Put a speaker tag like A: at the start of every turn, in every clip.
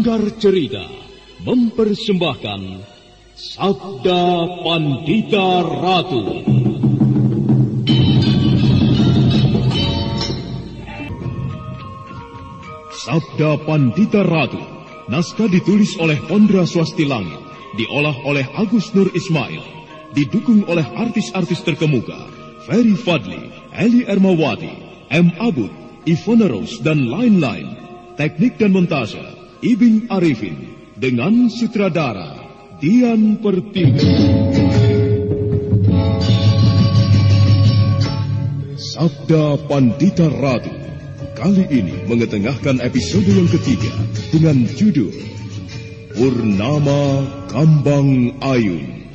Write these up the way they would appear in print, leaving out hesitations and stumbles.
A: Sanggar Cerita mempersembahkan Sabda Pandita Ratu. Sabda Pandita Ratu, naskah ditulis oleh Ondra Swastilangit, diolah oleh Agus Nur Ismail, didukung oleh artis-artis terkemuka, Ferry Fadli, Eli Ermawati, M. Abud, Ivona Rose, dan lain-lain. Teknik dan montase, Ibing Arifin, dengan sutradara Dian Pertiwi. Sabda Pandita Ratu kali ini mengetengahkan episode yang ketiga dengan judul Purnama Kambang Ayun.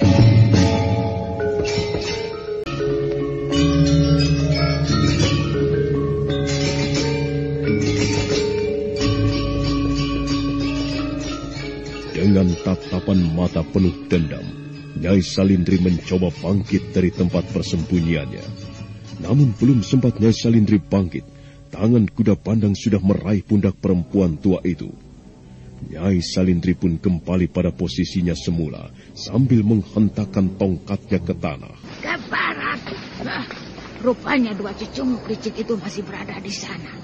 A: Dengan tatapan mata penuh dendam, Nyai Salindri mencoba bangkit dari tempat persembunyiannya. Namun belum sempat Nyai Salindri bangkit, tangan kuda pandang sudah meraih pundak perempuan tua itu. Nyai Salindri pun kembali pada posisinya semula, sambil menghentakkan tongkatnya ke tanah.
B: Ke barat. Rupanya dua cecunguk licik itu masih berada di sana.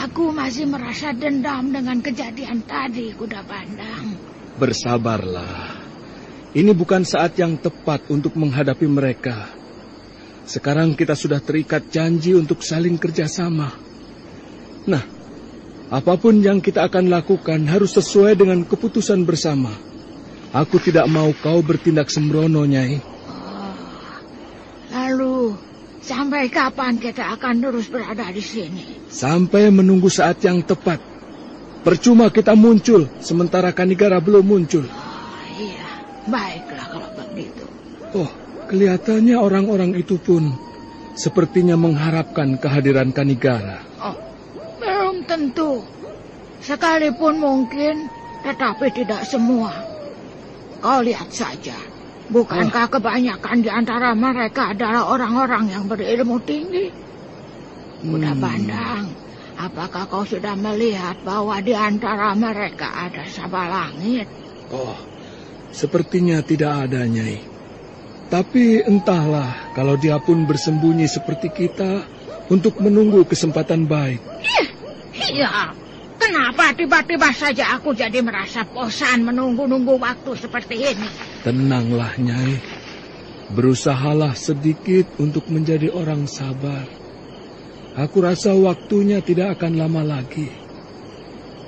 B: Aku masih merasa dendam dengan kejadian tadi, kuda pandang.
C: Bersabarlah. Ini bukan saat yang tepat untuk menghadapi mereka. Sekarang kita sudah terikat janji untuk saling kerjasama. Nah, apapun yang kita akan lakukan harus sesuai dengan keputusan bersama. Aku tidak mau kau bertindak sembrono, Nyai.
B: Lalu, sampai kapan kita akan terus berada di sini?
C: Sampai menunggu saat yang tepat. Percuma kita muncul, sementara Kanigara belum muncul.
B: Iya, baiklah kalau begitu.
C: Oh, kelihatannya orang-orang itu pun sepertinya mengharapkan kehadiran Kanigara.
B: Oh, belum tentu. Sekalipun mungkin, tetapi tidak semua. Kau lihat saja, bukankah kebanyakan di antara mereka adalah orang-orang yang berilmu tinggi? Kuda pandang. Apakah kau sudah melihat bahwa di antara mereka ada Sabalangit?
C: Oh, sepertinya tidak ada, Nyai. Tapi entahlah kalau dia pun bersembunyi seperti kita untuk menunggu kesempatan baik.
B: Iya, kenapa tiba-tiba saja aku jadi merasa bosan menunggu-nunggu waktu seperti ini?
C: Tenanglah, Nyai. Berusahalah sedikit untuk menjadi orang sabar. Aku rasa waktunya tidak akan lama lagi.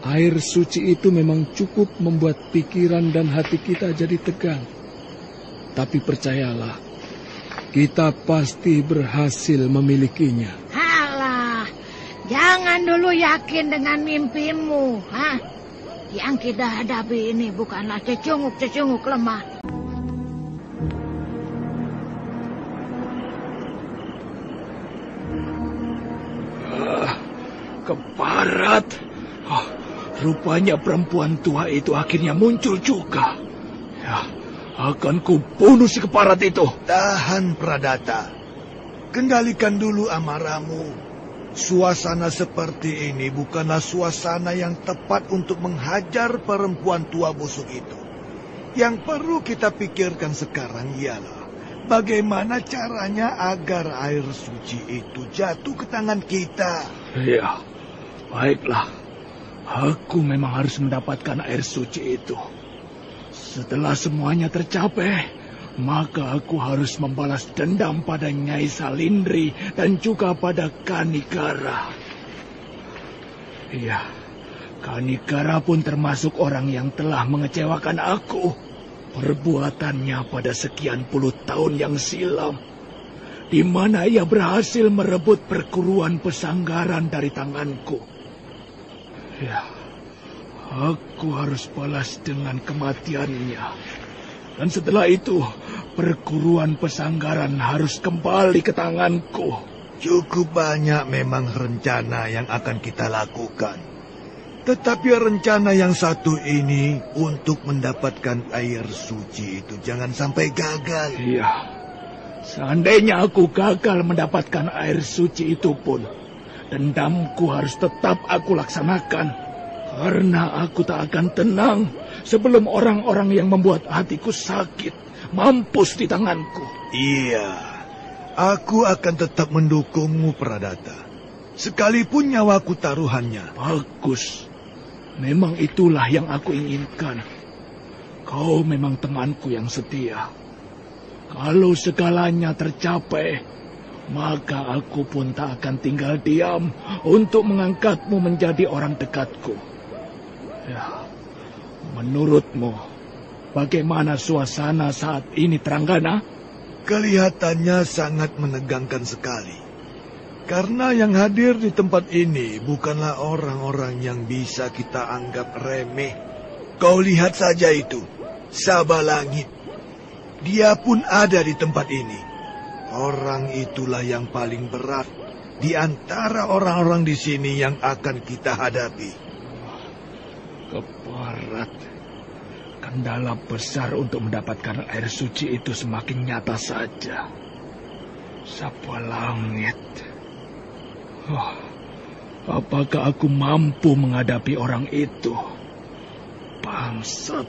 C: Air suci itu memang cukup membuat pikiran dan hati kita jadi tegang. Tapi percayalah, kita pasti berhasil memilikinya.
B: Halah, jangan dulu yakin dengan mimpimu. Yang kita hadapi ini bukanlah cecunguk-cecunguk lemah.
C: Ke barat. Oh, rupanya perempuan tua itu akhirnya muncul juga. Ya, akan kubunuh si keparat itu.
D: Tahan, Pradata. Kendalikan dulu amarahmu. Suasana seperti ini bukanlah suasana yang tepat untuk menghajar perempuan tua busuk itu. Yang perlu kita pikirkan sekarang ialah bagaimana caranya agar air suci itu jatuh ke tangan kita.
C: Ya, baiklah. Aku memang harus mendapatkan air suci itu. Setelah semuanya tercapai, maka aku harus membalas dendam pada Nyai Salindri dan juga pada Kanigara. Iya, Kanigara pun termasuk orang yang telah mengecewakan aku. Perbuatannya pada sekian puluh tahun yang silam, di mana ia berhasil merebut perguruan pesanggaran dari tanganku. Ya, aku harus balas dengan kematiannya. Dan setelah itu, perguruan pesanggaran harus kembali ke tanganku.
D: Cukup banyak memang rencana yang akan kita lakukan. Tetapi rencana yang satu ini untuk mendapatkan air suci itu jangan sampai gagal.
C: Iya. Seandainya aku gagal mendapatkan air suci itu pun, dendamku harus tetap aku laksanakan. Karena aku tak akan tenang sebelum orang-orang yang membuat hatiku sakit mampus di tanganku.
D: Iya, aku akan tetap mendukungmu, Pradata. Sekalipun nyawaku taruhannya.
C: Bagus. Memang itulah yang aku inginkan. Kau memang temanku yang setia. Kalau segalanya tercapai, maka aku pun tak akan tinggal diam untuk mengangkatmu menjadi orang dekatku. Ya, menurutmu, bagaimana suasana saat ini, Tranggana?
D: Kelihatannya sangat menegangkan sekali. Karena yang hadir di tempat ini bukanlah orang-orang yang bisa kita anggap remeh. Kau lihat saja itu, Sabalangit. Dia pun ada di tempat ini. Orang itulah yang paling berat di antara orang-orang di sini yang akan kita hadapi.
C: Keparat. Kendala besar untuk mendapatkan air suci itu semakin nyata saja. Sabalangit. Oh, apakah aku mampu menghadapi orang itu? Bangsat.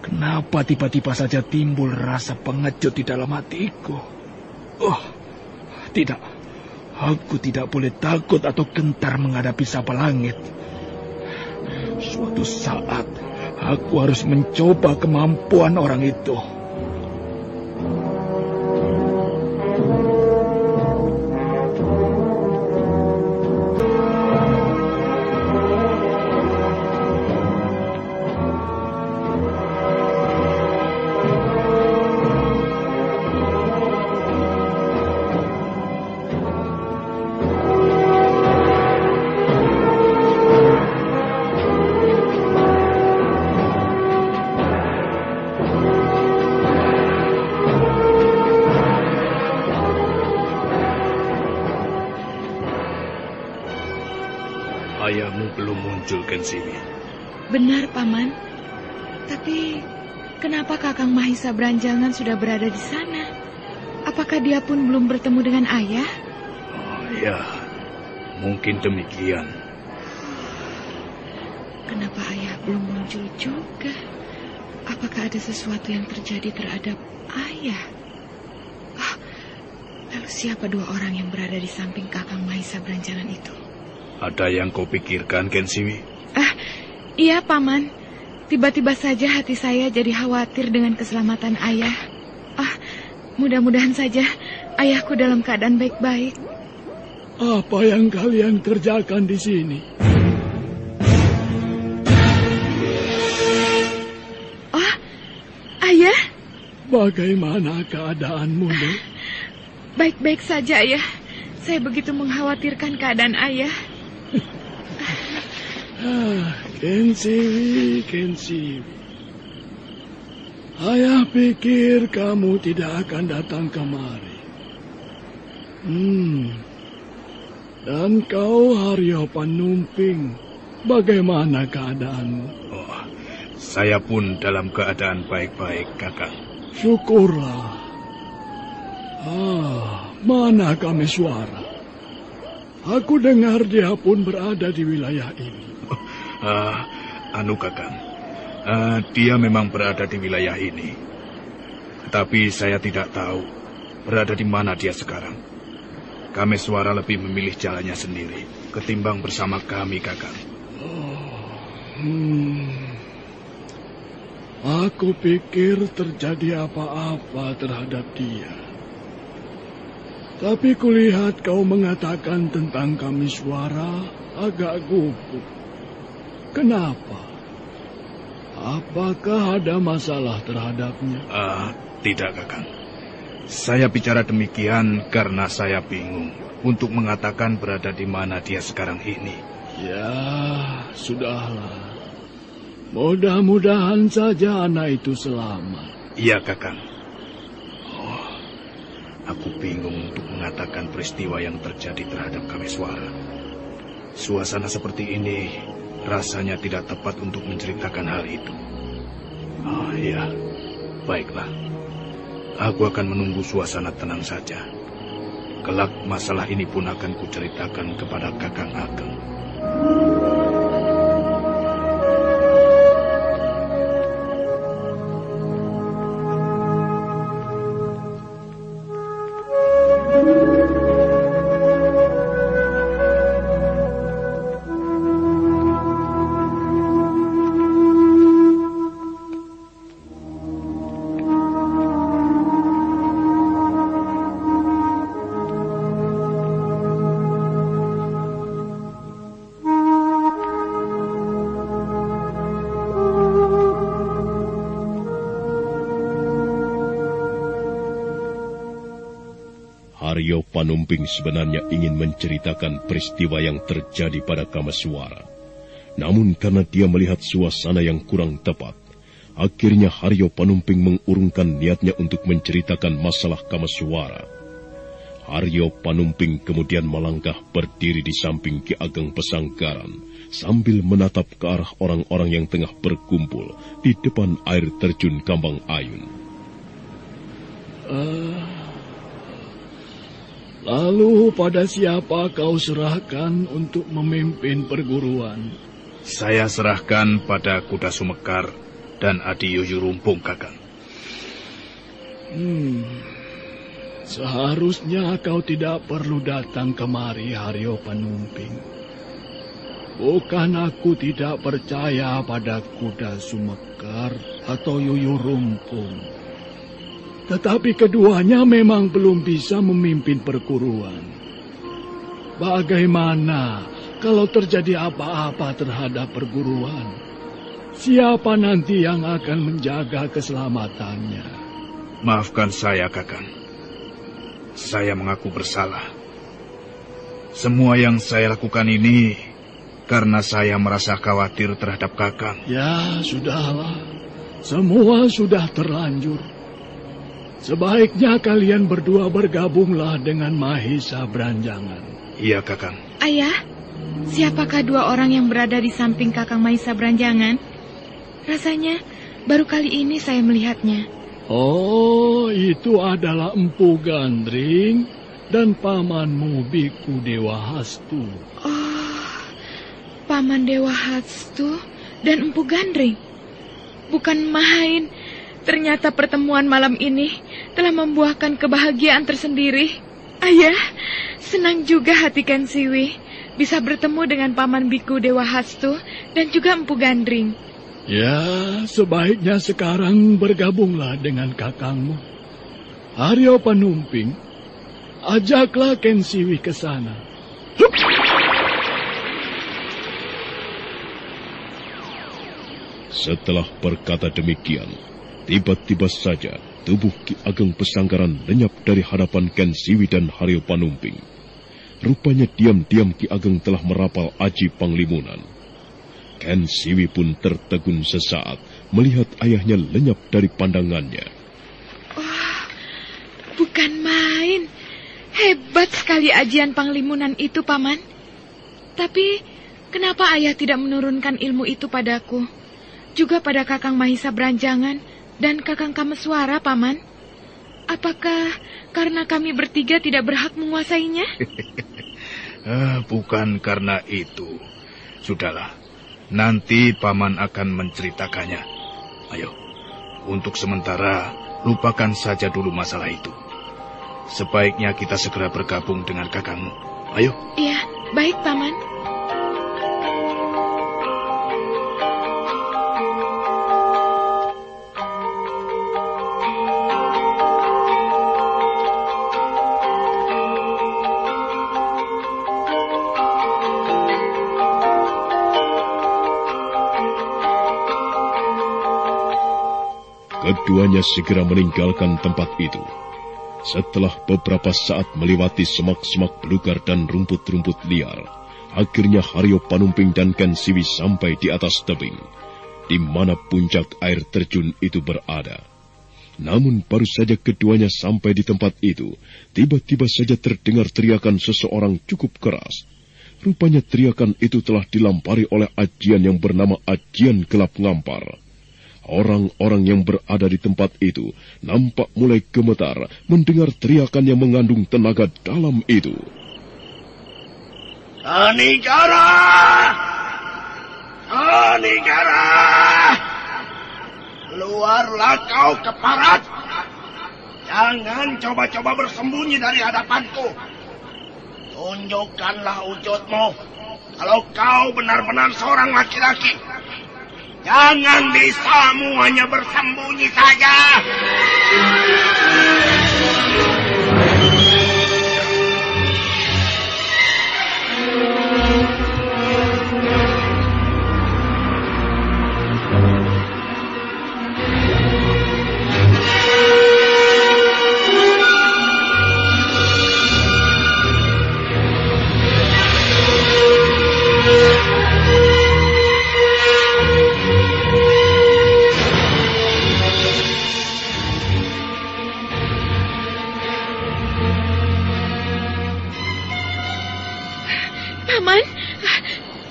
C: Kenapa tiba-tiba saja timbul rasa pengecut di dalam hatiku? Oh, tidak. Aku tidak boleh takut atau gentar menghadapi Sabalangit. Suatu saat, aku harus mencoba kemampuan orang itu.
E: Ayahmu belum muncul, Kensiwi.
F: Benar, Paman. Tapi kenapa Kakang Mahisa Beranjangan sudah berada di sana? Apakah dia pun belum bertemu dengan ayah?
E: Oh, ya, mungkin demikian.
F: Kenapa ayah belum muncul juga? Apakah ada sesuatu yang terjadi terhadap ayah? Oh, lalu siapa dua orang yang berada di samping Kakang Mahisa Beranjangan itu?
E: Ada yang kau pikirkan, Kensiwi?
F: Iya, Paman. Tiba-tiba saja hati saya jadi khawatir dengan keselamatan ayah. Mudah-mudahan saja ayahku dalam keadaan baik-baik.
C: Apa yang kalian kerjakan di sini?
F: Oh, ayah?
C: Bagaimana keadaanmu, Dek?
F: Baik-baik saja, ayah. Saya begitu mengkhawatirkan keadaan ayah.
C: Kensiwi. Ayah pikir kamu tidak akan datang kemari. Dan kau, Haryo Panumping, bagaimana keadaanmu?
E: Oh, saya pun dalam keadaan baik-baik, Kakang.
C: Syukurlah. Mana Kameswara? Aku dengar dia pun berada di wilayah ini.
E: Kakang. Dia memang berada di wilayah ini. Tapi saya tidak tahu berada di mana dia sekarang. Kameswara lebih memilih jalannya sendiri ketimbang bersama kami, Kakang.
C: Aku pikir terjadi apa-apa terhadap dia. Tapi kulihat kau mengatakan tentang Kameswara agak gugup. Kenapa? Apakah ada masalah terhadapnya?
E: Tidak, Kakang. Saya bicara demikian karena saya bingung untuk mengatakan berada di mana dia sekarang ini.
C: Ya, sudahlah. Mudah-mudahan saja anak itu selamat.
E: Iya, Kakang. Aku bingung untuk mengatakan peristiwa yang terjadi terhadap Kameswara. Suasana seperti ini rasanya tidak tepat untuk menceritakan hal itu. Iya, baiklah. Aku akan menunggu suasana tenang saja. Kelak masalah ini pun akan kuceritakan kepada Kakang Ageng.
A: Haryo Panumping sebenarnya ingin menceritakan peristiwa yang terjadi pada Kameswara. Namun karena dia melihat suasana yang kurang tepat, akhirnya Haryo Panumping mengurungkan niatnya untuk menceritakan masalah Kameswara. Haryo Panumping kemudian melangkah berdiri di samping Ki Ageng Pesanggaran sambil menatap ke arah orang-orang yang tengah berkumpul di depan air terjun Kambang Ayun.
C: Lalu pada siapa kau serahkan untuk memimpin perguruan?
E: Saya serahkan pada Kuda Sumekar dan Adi Yuyurumpung, Kakang.
C: Seharusnya kau tidak perlu datang kemari, Haryo Panumping. Bukan aku tidak percaya pada Kuda Sumekar atau Yuyurumpung. Tetapi keduanya memang belum bisa memimpin perguruan. Bagaimana kalau terjadi apa-apa terhadap perguruan? Siapa nanti yang akan menjaga keselamatannya?
E: Maafkan saya, Kakang. Saya mengaku bersalah. Semua yang saya lakukan ini karena saya merasa khawatir terhadap Kakang.
C: Ya, sudahlah. Semua sudah terlanjur. Sebaiknya kalian berdua bergabunglah dengan Mahisa Branjangan.
E: Iya, Kakang.
F: Ayah, siapakah dua orang yang berada di samping Kakang Mahisa Branjangan? Rasanya baru kali ini saya melihatnya.
C: Oh, itu adalah Empu Gandring dan pamanmu Biku Dewa Hastu.
F: Oh, Paman Dewa Hastu dan Empu Gandring. Bukan main. Ternyata pertemuan malam ini telah membuahkan kebahagiaan tersendiri. Ayah, senang juga hati Ken Siwi bisa bertemu dengan Paman Biku Dewa Hastu dan juga Empu Gandring.
C: Ya, sebaiknya sekarang bergabunglah dengan kakangmu. Haryo Panumping, ajaklah Ken Siwi ke sana.
A: Setelah berkata demikian, tiba-tiba saja tubuh Ki Ageng Pesanggaran lenyap dari hadapan Ken Siwi dan Haryo Panumping. Rupanya diam-diam Ki Ageng telah merapal aji Panglimunan. Ken Siwi pun tertegun sesaat melihat ayahnya lenyap dari pandangannya.
F: Wah, bukan main. Hebat sekali ajian Panglimunan itu, Paman. Tapi kenapa ayah tidak menurunkan ilmu itu padaku? Juga pada Kakang Mahisa Branjangan dan Kakang Kameswara, Paman. Apakah karena kami bertiga tidak berhak menguasainya?
E: Bukan karena itu. Sudahlah, nanti Paman akan menceritakannya. Ayo, untuk sementara lupakan saja dulu masalah itu. Sebaiknya kita segera bergabung dengan kakangmu. Ayo.
F: Iya, baik, Paman.
A: Keduanya segera meninggalkan tempat itu. Setelah beberapa saat melewati semak-semak belukar dan rumput-rumput liar, akhirnya Haryo Panumping dan Ken Siwi sampai di atas tebing, di mana puncak air terjun itu berada. Namun baru saja keduanya sampai di tempat itu, tiba-tiba saja terdengar teriakan seseorang cukup keras. Rupanya teriakan itu telah dilampari oleh ajian yang bernama Ajian Gelap Ngampar. Orang-orang yang berada di tempat itu nampak mulai gemetar mendengar teriakan yang mengandung tenaga dalam itu.
C: Anigara! Anigara! Keluarlah kau ke parat. Jangan coba-coba bersembunyi dari hadapanku. Tunjukkanlah wujudmu kalau kau benar-benar seorang laki-laki. Jangan lisamu hanya bersembunyi saja.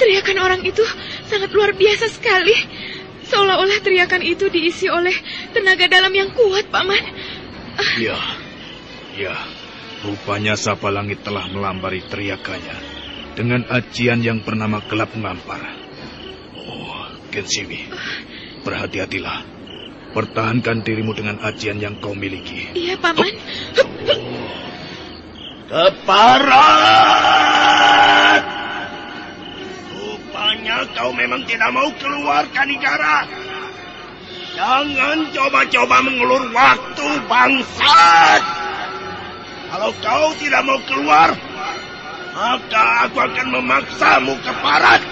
F: teriakan orang itu sangat luar biasa sekali. Seolah-olah teriakan itu diisi oleh tenaga dalam yang kuat, Paman.
E: Ya, rupanya Saba Langit telah melambari teriakannya dengan ajian yang bernama Gelap Ngampar. Oh, Gensimi, berhati-hatilah. Pertahankan dirimu dengan ajian yang kau miliki.
F: Iya, Paman.
C: Keparat! Rupanya kau memang tidak mau keluar, Kanigara. Jangan coba-coba mengulur waktu, bangsat. Kalau kau tidak mau keluar, maka aku akan memaksamu, Keparat.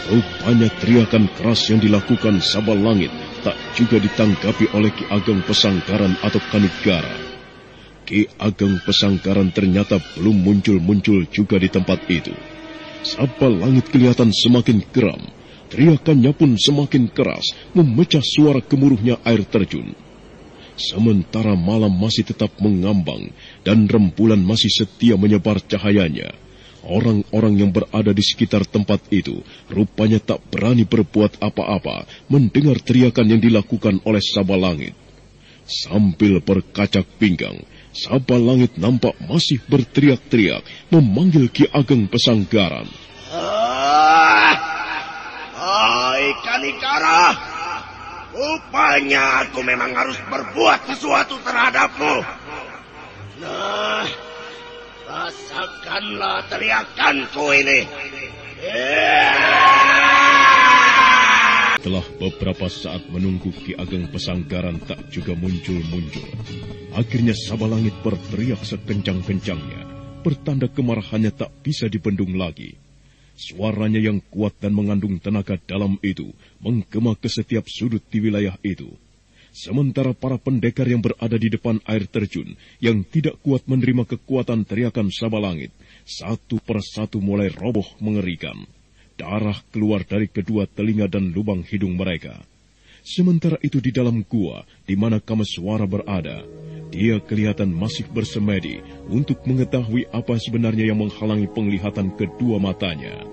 A: Rupanya teriakan keras yang dilakukan Saba Langit tak juga ditanggapi oleh Ki Ageng Pesanggaran atau Kanigara. Ki Ageng Pesanggaran ternyata belum muncul-muncul juga di tempat itu. Saba Langit kelihatan semakin geram, teriakannya pun semakin keras, memecah suara gemuruhnya air terjun. Sementara malam masih tetap mengambang dan rembulan masih setia menyebar cahayanya, orang-orang yang berada di sekitar tempat itu rupanya tak berani berbuat apa-apa mendengar teriakan yang dilakukan oleh Saba Langit. Sambil berkacak pinggang, Saba Langit nampak masih berteriak-teriak memanggil Ki Ageng Pesanggaran.
C: Hai Kanigara, rupanya aku memang harus berbuat sesuatu terhadapmu. Nah, rasakanlah teriakanku ini.
A: Setelah beberapa saat menunggu Ki Ageng Pesanggaran tak juga muncul-muncul, akhirnya Saba Langit berteriak sekencang-kencangnya, pertanda kemarahannya tak bisa dibendung lagi. Suaranya yang kuat dan mengandung tenaga dalam itu menggema ke setiap sudut di wilayah itu. Sementara para pendekar yang berada di depan air terjun yang tidak kuat menerima kekuatan teriakan Saba Langit, satu persatu mulai roboh mengerikan. Darah keluar dari kedua telinga dan lubang hidung mereka. Sementara itu di dalam gua di mana Kameswara berada, dia kelihatan masih bersemedi untuk mengetahui apa sebenarnya yang menghalangi penglihatan kedua matanya.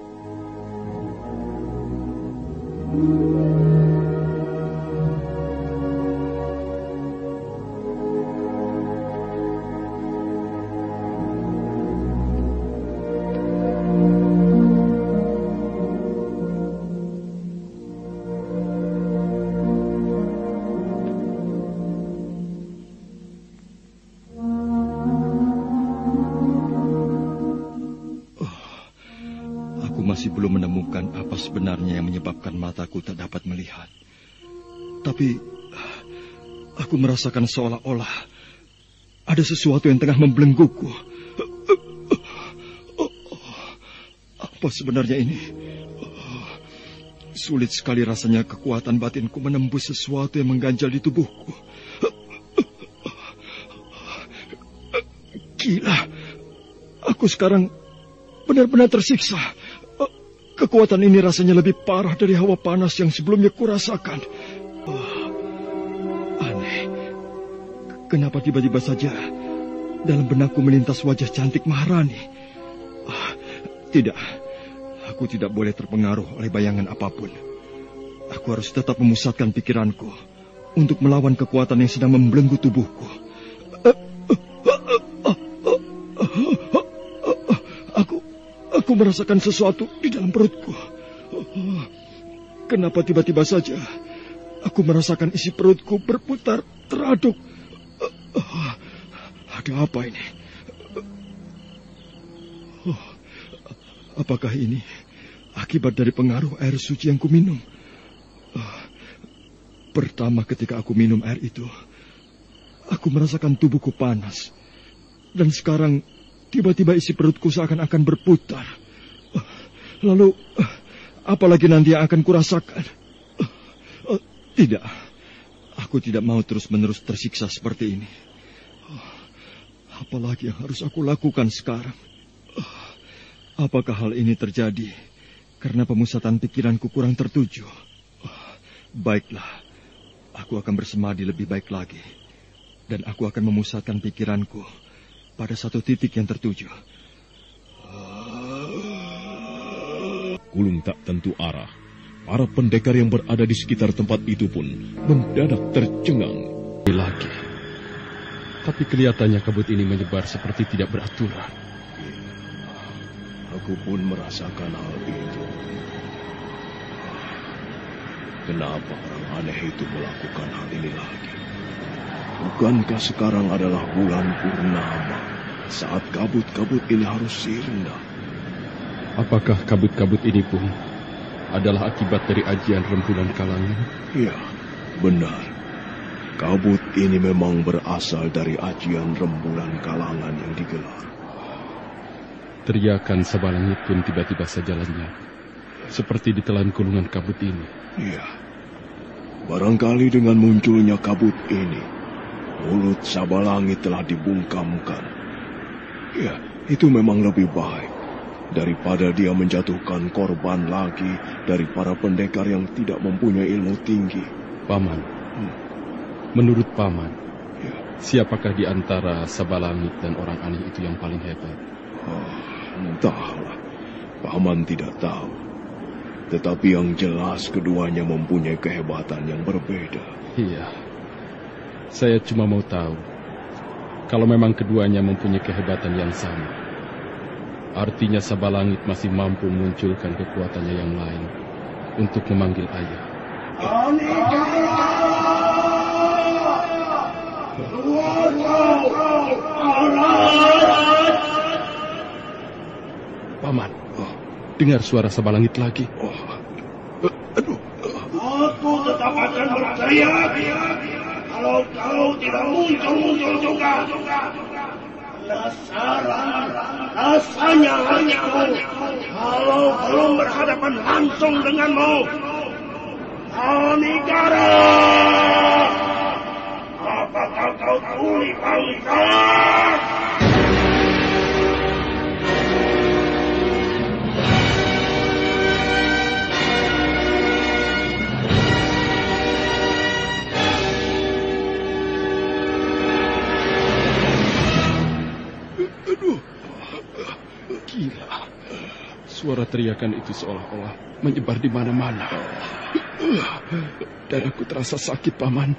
G: Belum menemukan apa sebenarnya yang menyebabkan mataku tak dapat melihat. Tapi aku merasakan seolah-olah ada sesuatu yang tengah membelengguku. Apa sebenarnya ini? Sulit sekali rasanya kekuatan batinku menembus sesuatu yang mengganjal di tubuhku. Gila, aku sekarang benar-benar tersiksa. Kekuatan ini rasanya lebih parah dari hawa panas yang sebelumnya kurasakan. Aneh. Kenapa tiba-tiba saja dalam benakku melintas wajah cantik Maharani? Tidak. Aku tidak boleh terpengaruh oleh bayangan apapun. Aku harus tetap memusatkan pikiranku untuk melawan kekuatan yang sedang membelenggu tubuhku. Aku merasakan sesuatu di dalam perutku. Kenapa tiba-tiba saja aku merasakan isi perutku berputar teraduk? Ada apa ini? Apakah ini akibat dari pengaruh air suci yang kuminum? Pertama ketika aku minum air itu, aku merasakan tubuhku panas. Dan sekarang tiba-tiba isi perutku seakan-akan berputar. Lalu, apalagi nanti yang akan kurasakan? Tidak, aku tidak mau terus-menerus tersiksa seperti ini. Apalagi yang harus aku lakukan sekarang? Apakah hal ini terjadi karena pemusatan pikiranku kurang tertuju? Baiklah, aku akan bersemadi lebih baik lagi. Dan aku akan memusatkan pikiranku pada satu titik yang tertuju.
A: tergulung tak tentu arah. Para pendekar yang berada di sekitar tempat itu pun mendadak tercengang.
H: Lagi. Tapi kelihatannya kabut ini menyebar seperti tidak beraturan.
G: Aku pun merasakan hal itu. Kenapa orang aneh itu melakukan hal ini lagi? Bukankah sekarang adalah bulan purnama, saat kabut-kabut ini harus sirna?
H: Apakah kabut-kabut ini pun adalah akibat dari ajian rembulan kalangan?
G: Ya, benar. Kabut ini memang berasal dari ajian rembulan kalangan yang digelar.
H: Teriakan Sabalangit pun tiba-tiba saja lenyap, seperti ditelan gulungan kabut ini.
G: Iya, barangkali dengan munculnya kabut ini, mulut Sabalangit telah dibungkamkan. Ya, itu memang lebih baik daripada dia menjatuhkan korban lagi dari para pendekar yang tidak mempunyai ilmu tinggi.
H: Paman, menurut Paman, siapakah di antara Sabalangit dan orang aneh itu yang paling hebat?
G: Entahlah, Paman tidak tahu. Tetapi yang jelas keduanya mempunyai kehebatan yang berbeda.
H: Iya, saya cuma mau tahu, kalau memang keduanya mempunyai kehebatan yang sama, artinya Sabalangit masih mampu memunculkan kekuatannya yang lain untuk memanggil ayah. Paman, dengar suara Sabalangit lagi.
G: Aduh.
C: Aku tetap akan berteriak kalau kau tidak muncul juga. Rasanya hatiku kalau belum berhadapan langsung denganmu. Anigara, apakah kau tuli bangsa?
H: Gila, suara teriakan itu seolah-olah menyebar di mana-mana. Dan aku terasa sakit, Paman.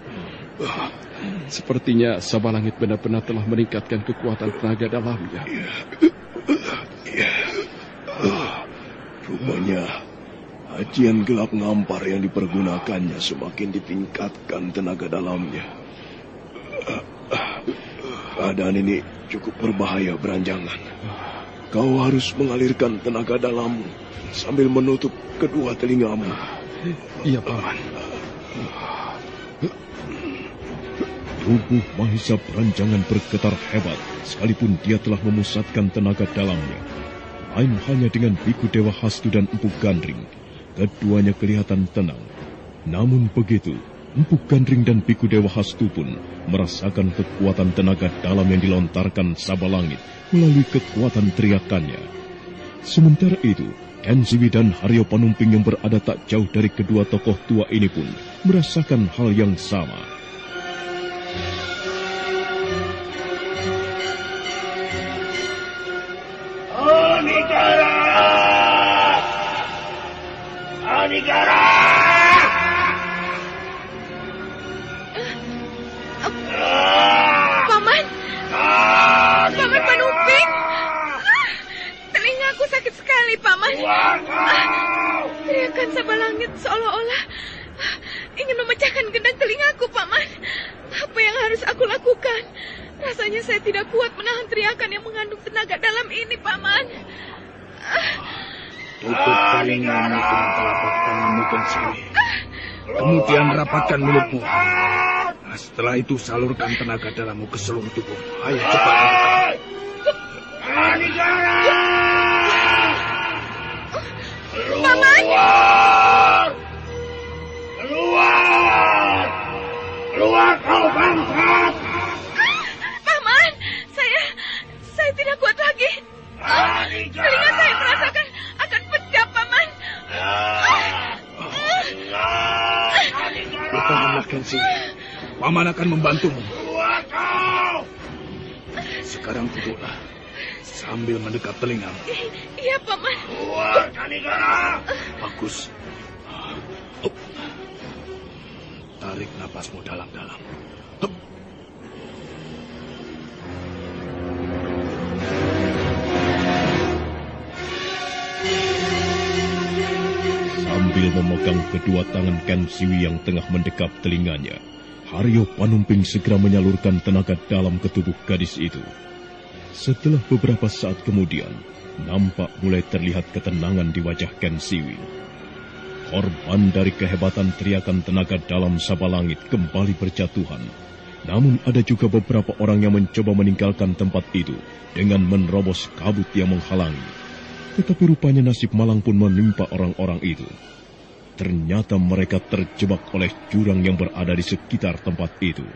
H: Sepertinya Sabalangit benar-benar telah meningkatkan kekuatan tenaga dalamnya.
G: Rupanya ajian gelap ngampar yang dipergunakannya semakin ditingkatkan tenaga dalamnya. Keadaan ini cukup berbahaya, Beranjangan. Kau harus mengalirkan tenaga dalammu sambil menutup kedua telingamu.
H: Iya, Paman.
A: Tubuh Mahisa Beranjangan bergetar hebat, sekalipun dia telah memusatkan tenaga dalamnya. Lain halnya dengan Biku Dewa Hastu dan Empu Gandring. Keduanya kelihatan tenang. Namun begitu, Empu Gandring dan Biku Dewa Hastu pun merasakan kekuatan tenaga dalam yang dilontarkan Sabalangit melalui kekuatan teriakannya. Sementara itu, Enziwi dan Haryo Panumping yang berada tak jauh dari kedua tokoh tua ini pun merasakan hal yang sama.
C: Anigara!
F: Paman! Paman Panumping! Telingaku sakit sekali, Paman. Teriakan Sabalangit seolah-olah ingin memecahkan gendang telingaku, Paman. Apa yang harus aku lakukan? Rasanya saya tidak kuat menahan teriakan yang mengandung tenaga dalam ini, Paman.
E: Tutup telingamu dengan telapak tanganmu ke sini. Kemudian rapatkan mulutmu. Nah, setelah itu salurkan tenaga dalammu ke seluruh tubuh. Ayo cepat.
F: Paman!
C: Keluar kau bangsat!
F: Paman, saya tidak kuat lagi. Telinga saya merasakan akan pecah, Paman.
E: Bertahanlah, Kenzi. Paman akan membantumu. Sekarang duduklah. sambil mendekat telingamu.
F: Iya, Paman.
E: Keluar, Canikara. Bagus. Tarik napasmu dalam-dalam.
A: Sambil memegang kedua tangan Ken Siwi yang tengah mendekap telinganya, Haryo Panumping segera menyalurkan tenaga dalam ke tubuh gadis itu. Setelah beberapa saat kemudian, nampak mulai terlihat ketenangan di wajah Ken Siwi. Korban dari kehebatan teriakan tenaga dalam Sabalangit kembali berjatuhan. Namun ada juga beberapa orang yang mencoba meninggalkan tempat itu dengan menerobos kabut yang menghalangi. Tetapi rupanya nasib malang pun menimpa orang-orang itu. Ternyata mereka terjebak oleh jurang yang berada di sekitar tempat itu.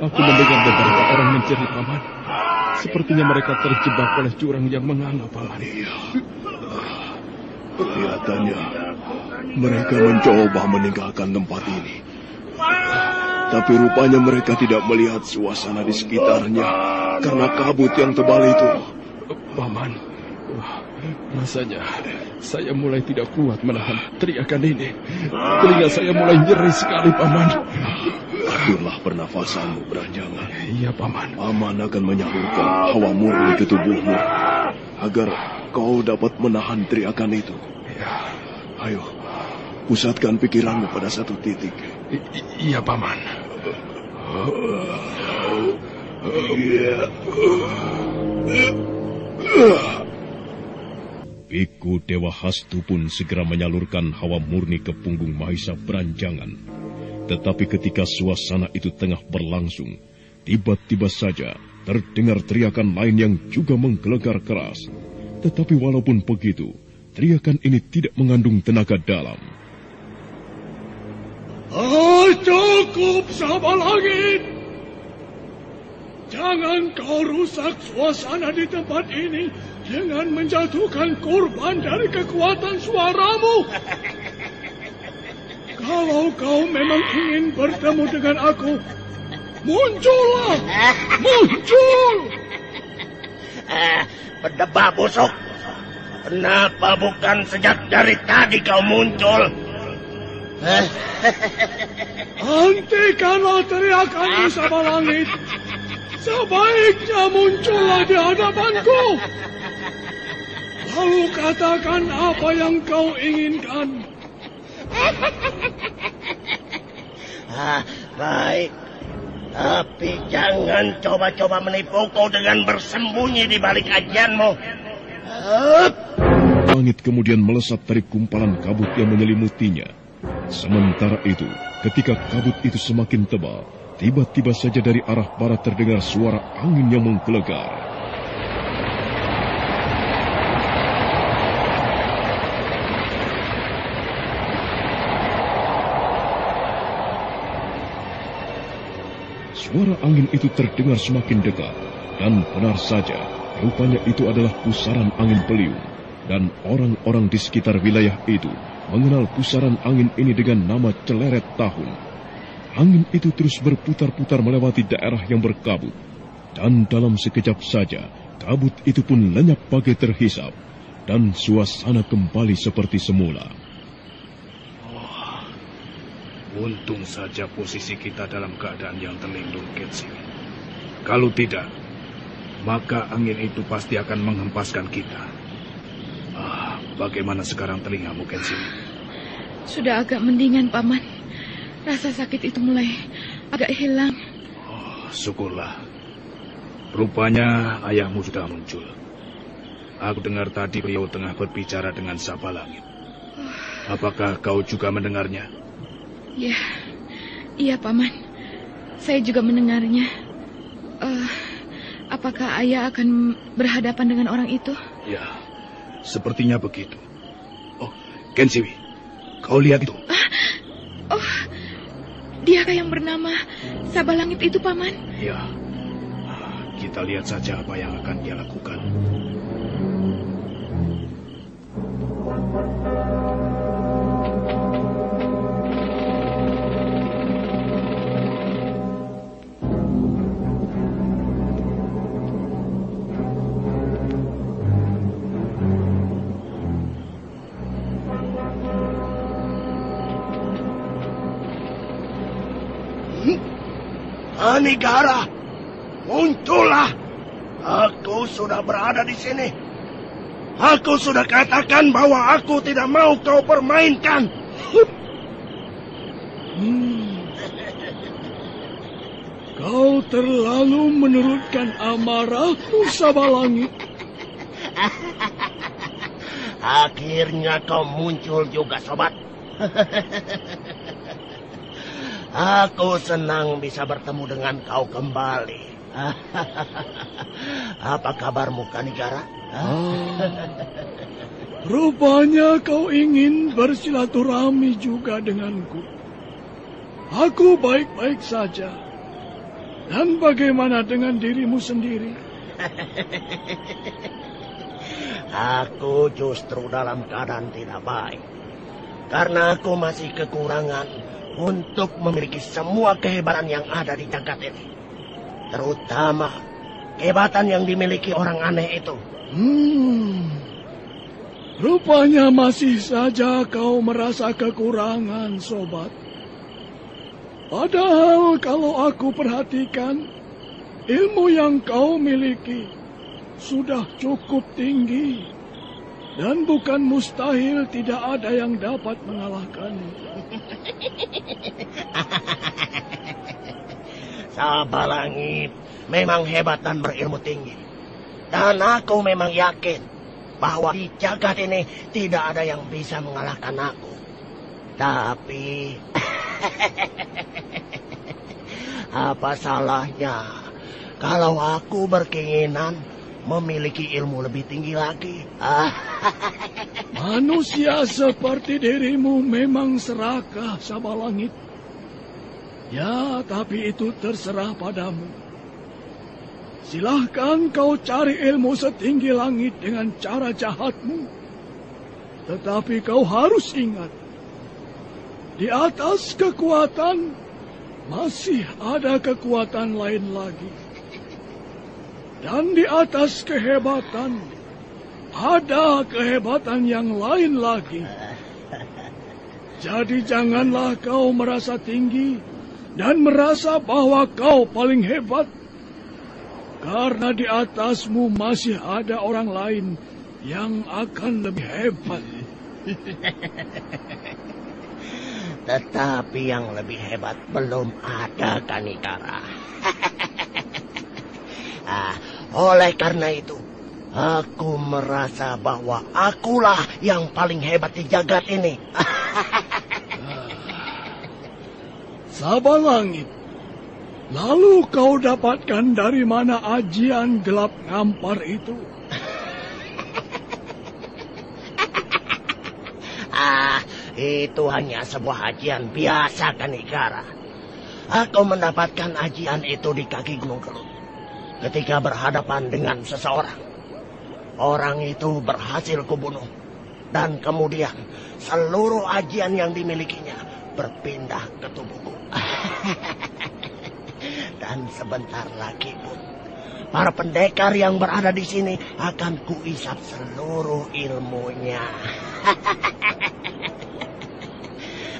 H: Aku mendengar beberapa orang menjerit, Paman. Sepertinya mereka terjebak oleh jurang yang menganga, Paman.
C: Iya. Kelihatannya mereka mencoba meninggalkan tempat ini. Tapi rupanya mereka tidak melihat suasana di sekitarnya karena kabut yang tebal itu.
H: Paman, rasanya saya mulai tidak kuat menahan teriakan ini. Telinga saya mulai nyeri sekali, Paman.
C: Aturlah pernafasanmu, Beranjangan.
H: Iya, Paman.
C: Paman akan menyalurkan hawa murni ke tubuhmu agar kau dapat menahan teriakan itu.
H: Iya.
C: Ayo, pusatkan pikiranmu pada satu titik.
H: Iya, Paman.
A: Biku Dewa Hastu pun segera menyalurkan hawa murni ke punggung Mahisa Beranjangan. Tetapi ketika suasana itu tengah berlangsung, tiba-tiba saja terdengar teriakan lain yang juga menggelegar keras. Tetapi walaupun begitu, teriakan ini tidak mengandung tenaga dalam.
C: Cukup, Sabalangit! Jangan kau rusak suasana di tempat ini dengan menjatuhkan korban dari kekuatan suaramu. Kalau kau memang ingin bertemu dengan aku, muncullah! Muncul!
I: Berdebah busuk. Kenapa bukan sejak dari tadi kau muncul?
C: Hentikanlah teriakan di Sabalangit. Sebaiknya muncullah di hadapanku. Lalu katakan apa yang kau inginkan.
I: Baik. Tapi jangan coba-coba menipuku dengan bersembunyi di balik ajianmu.
A: Langit kemudian melesat dari gumpalan kabut yang menyelimutinya. Sementara itu, ketika kabut itu semakin tebal, tiba-tiba saja dari arah barat terdengar suara angin yang menggelegar. Suara angin itu terdengar semakin dekat, dan benar saja, rupanya itu adalah pusaran angin beliung, dan orang-orang di sekitar wilayah itu mengenal pusaran angin ini dengan nama Celeret Tahun. Angin itu terus berputar-putar melewati daerah yang berkabut, dan dalam sekejap saja, kabut itu pun lenyap bagai terhisap, dan suasana kembali seperti semula.
E: Untung saja posisi kita dalam keadaan yang terlindung, Ken Siwi. Kalau tidak, maka angin itu pasti akan menghempaskan kita. Bagaimana sekarang telingamu, Ken Siwi?
F: Sudah agak mendingan, Paman. Rasa sakit itu mulai agak hilang.
E: Syukurlah. Rupanya ayahmu sudah muncul. Aku dengar tadi beliau tengah berbicara dengan Sabalangit. Apakah kau juga mendengarnya?
F: Ya, iya, Paman. saya juga mendengarnya. Apakah ayah akan berhadapan dengan orang itu?
E: Ya, sepertinya begitu. Oh, Kensiwi, kau lihat itu?
F: Diakah yang bernama Sabalangit itu, Paman?
E: Ya, kita lihat saja apa yang akan dia lakukan.
I: Anigara, muncullah. Aku sudah berada di sini. Aku sudah katakan bahwa aku tidak mau kau permainkan.
C: Kau terlalu menurutkan amarahmu, Sabalangit.
I: Akhirnya kau muncul juga, sobat. Aku senang bisa bertemu dengan kau kembali. Apa kabarmu, Kanigara?
C: Rupanya kau ingin bersilaturahmi juga denganku. Aku baik-baik saja. Dan bagaimana dengan dirimu sendiri?
I: Aku justru dalam keadaan tidak baik. Karena aku masih kekurangan untuk memiliki semua kehebatan yang ada di jagat ini. Terutama kehebatan yang dimiliki orang aneh itu.
C: Rupanya masih saja kau merasa kekurangan, sobat. Padahal kalau aku perhatikan, ilmu yang kau miliki sudah cukup tinggi. Dan bukan mustahil tidak ada yang dapat mengalahkannya.
I: Sabalangit memang hebat dan berilmu tinggi. Dan aku memang yakin bahwa di jagat ini tidak ada yang bisa mengalahkan aku. Tapi apa salahnya kalau aku berkeinginan memiliki ilmu lebih tinggi lagi?
C: Manusia seperti dirimu memang serakah, Sabalangit. Ya, tapi itu terserah padamu. Silahkan kau cari ilmu setinggi langit dengan cara jahatmu. Tetapi kau harus ingat, di atas kekuatan masih ada kekuatan lain lagi. Dan di atas kehebatan, ada kehebatan yang lain lagi. Jadi janganlah kau merasa tinggi dan merasa bahwa kau paling hebat. Karena di atasmu masih ada orang lain yang akan lebih hebat.
I: Tetapi yang lebih hebat belum ada, Kanigara. Oleh karena itu, aku merasa bahwa akulah yang paling hebat di jagat ini.
C: Sabalangit, lalu kau dapatkan dari mana ajian gelap ngampar itu?
I: Itu hanya sebuah ajian biasa, Kanigara. Aku mendapatkan ajian itu di kaki Gunung Kelut. Ketika berhadapan dengan seseorang, orang itu berhasil kubunuh. Dan kemudian seluruh ajian yang dimilikinya berpindah ke tubuhku. Dan sebentar lagi pun, para pendekar yang berada di sini akan kuisap seluruh ilmunya.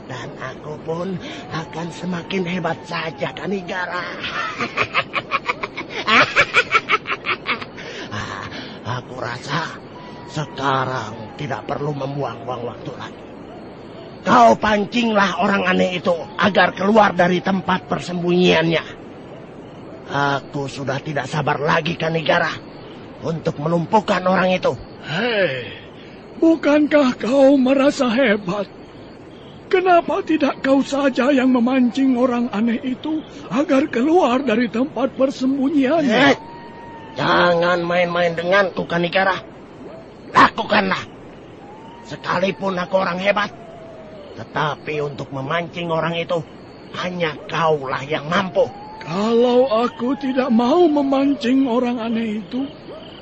I: Dan aku pun akan semakin hebat saja, Kanigara. Aku rasa sekarang tidak perlu membuang-buang waktu lagi. Kau pancinglah orang aneh itu agar keluar dari tempat persembunyiannya. Aku sudah tidak sabar lagi, Kanigara, untuk melumpuhkan orang itu.
C: Hei, bukankah kau merasa hebat? Kenapa tidak kau saja yang memancing orang aneh itu agar keluar dari tempat persembunyiannya?
I: Jangan main-main denganku, Kanigara. Lakukanlah. Sekalipun aku orang hebat, tetapi untuk memancing orang itu, hanya kaulah yang mampu.
C: Kalau aku tidak mau memancing orang aneh itu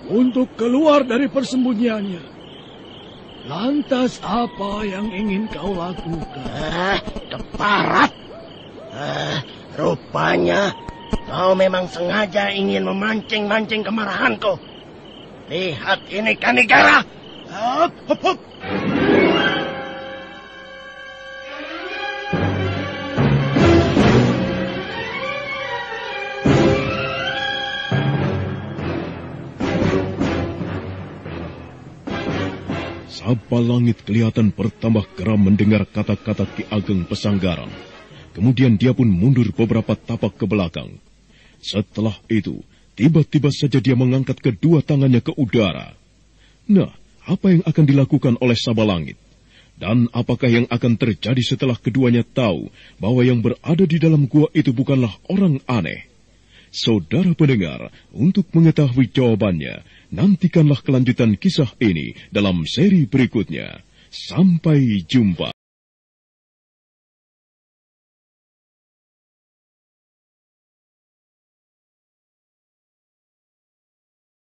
C: untuk keluar dari persembunyiannya, lantas apa yang ingin kau lakukan?
I: Keparat. Rupanya kau memang sengaja ingin memancing-mancing kemarahanku. Lihat ini, Kanigara. Hup, hup, hup.
A: Sapalangit kelihatan bertambah geram mendengar kata-kata Ki Ageng Pesanggaran. Kemudian dia pun mundur beberapa tapak ke belakang. Setelah itu, tiba-tiba saja dia mengangkat kedua tangannya ke udara. Nah, apa yang akan dilakukan oleh Sapalangit? Dan apakah yang akan terjadi setelah keduanya tahu bahwa yang berada di dalam gua itu bukanlah orang aneh? Saudara pendengar, untuk mengetahui jawabannya, nantikanlah kelanjutan kisah ini dalam seri berikutnya. Sampai jumpa.